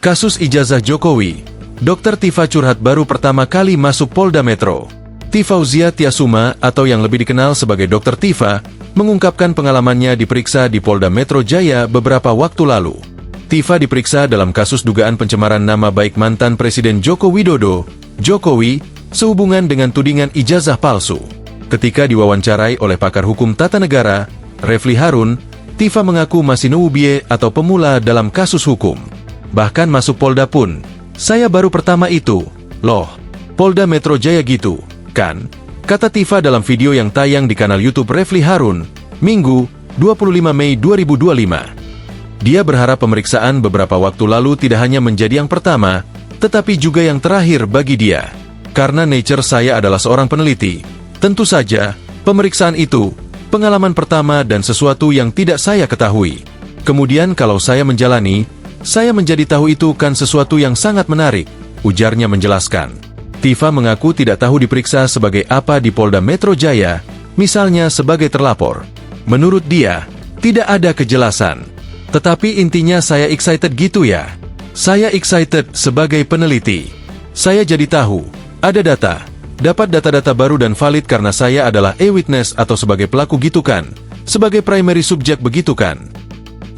Kasus ijazah Jokowi. Dr. Tifa curhat baru pertama kali masuk Polda Metro. Tifauzia Tiasuma atau yang lebih dikenal sebagai Dr. Tifa, mengungkapkan pengalamannya diperiksa di Polda Metro Jaya beberapa waktu lalu. Tifa diperiksa dalam kasus dugaan pencemaran nama baik mantan Presiden Joko Widodo, Jokowi, sehubungan dengan tudingan ijazah palsu. Ketika diwawancarai oleh pakar hukum tata negara, Refli Harun, Tifa mengaku masih newbie atau pemula dalam kasus hukum. Bahkan masuk Polda pun, saya baru pertama itu, loh, Polda Metro Jaya gitu, kan? Kata Tifa dalam video yang tayang di kanal YouTube Refli Harun, Minggu, 25 Mei 2025. Dia berharap pemeriksaan beberapa waktu lalu tidak hanya menjadi yang pertama, tetapi juga yang terakhir bagi dia. Karena nature saya adalah seorang peneliti, tentu saja, pemeriksaan itu, pengalaman pertama dan sesuatu yang tidak saya ketahui. Kemudian kalau saya menjalani, saya menjadi tahu itu kan sesuatu yang sangat menarik, ujarnya menjelaskan. Tifa mengaku tidak tahu diperiksa sebagai apa di Polda Metro Jaya, misalnya sebagai terlapor. Menurut dia, tidak ada kejelasan. Tetapi intinya saya excited gitu ya. Saya excited sebagai peneliti. Saya jadi tahu, ada data, dapat data-data baru dan valid karena saya adalah eyewitness atau sebagai pelaku gitu kan, sebagai primary subject begitu kan.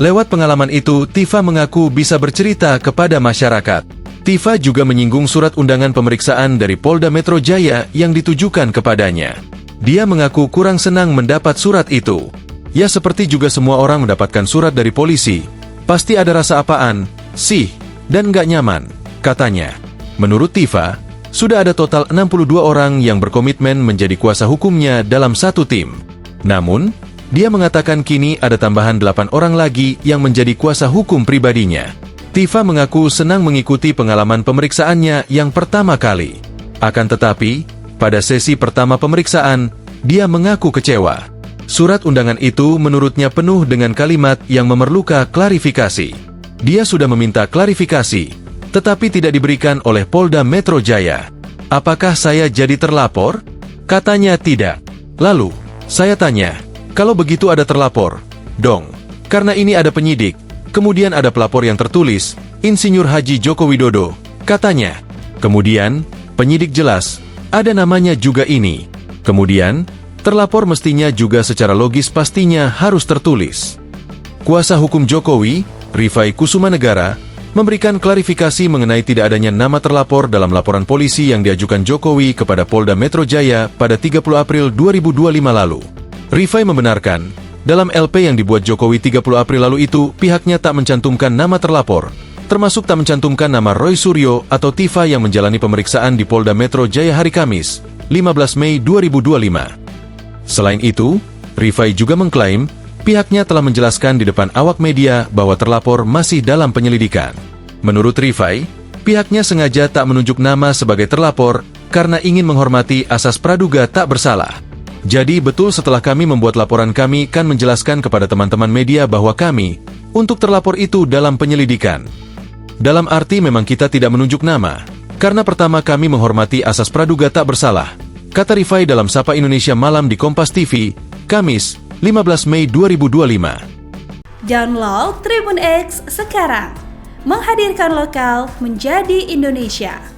Lewat pengalaman itu, Tifa mengaku bisa bercerita kepada masyarakat. Tifa juga menyinggung surat undangan pemeriksaan dari Polda Metro Jaya yang ditujukan kepadanya. Dia mengaku kurang senang mendapat surat itu. Ya seperti juga semua orang mendapatkan surat dari polisi, pasti ada rasa apaan, sih, dan nggak nyaman, katanya. Menurut Tifa, sudah ada total 62 orang yang berkomitmen menjadi kuasa hukumnya dalam satu tim. Namun, dia mengatakan kini ada tambahan 8 orang lagi yang menjadi kuasa hukum pribadinya. Tifa mengaku senang mengikuti pengalaman pemeriksaannya yang pertama kali. Akan tetapi, pada sesi pertama pemeriksaan, dia mengaku kecewa. Surat undangan itu menurutnya penuh dengan kalimat yang memerlukan klarifikasi. Dia sudah meminta klarifikasi, tetapi tidak diberikan oleh Polda Metro Jaya. Apakah saya jadi terlapor? Katanya tidak. Lalu, saya tanya, kalau begitu ada terlapor, dong. Karena ini ada penyidik, kemudian ada pelapor yang tertulis, Insinyur Haji Joko Widodo, katanya. Kemudian, penyidik jelas, ada namanya juga ini. Kemudian, terlapor mestinya juga secara logis pastinya harus tertulis. Kuasa hukum Jokowi, Rifai Kusumanegara, memberikan klarifikasi mengenai tidak adanya nama terlapor dalam laporan polisi yang diajukan Jokowi kepada Polda Metro Jaya pada 30 April 2025 lalu. Rifai membenarkan, dalam LP yang dibuat Jokowi 30 April lalu itu, pihaknya tak mencantumkan nama terlapor, termasuk tak mencantumkan nama Roy Suryo atau Tifa yang menjalani pemeriksaan di Polda Metro Jaya hari Kamis, 15 Mei 2025. Selain itu, Rifai juga mengklaim, pihaknya telah menjelaskan di depan awak media bahwa terlapor masih dalam penyelidikan. Menurut Rifai, pihaknya sengaja tak menunjuk nama sebagai terlapor karena ingin menghormati asas praduga tak bersalah. Jadi betul setelah kami membuat laporan kami kan menjelaskan kepada teman-teman media bahwa kami, untuk terlapor itu dalam penyelidikan. Dalam arti memang kita tidak menunjuk nama, karena pertama kami menghormati asas praduga tak bersalah, kata Rifai dalam Sapa Indonesia Malam di Kompas TV, Kamis, 15 Mei 2025. Download Tribun X sekarang, menghadirkan lokal menjadi Indonesia.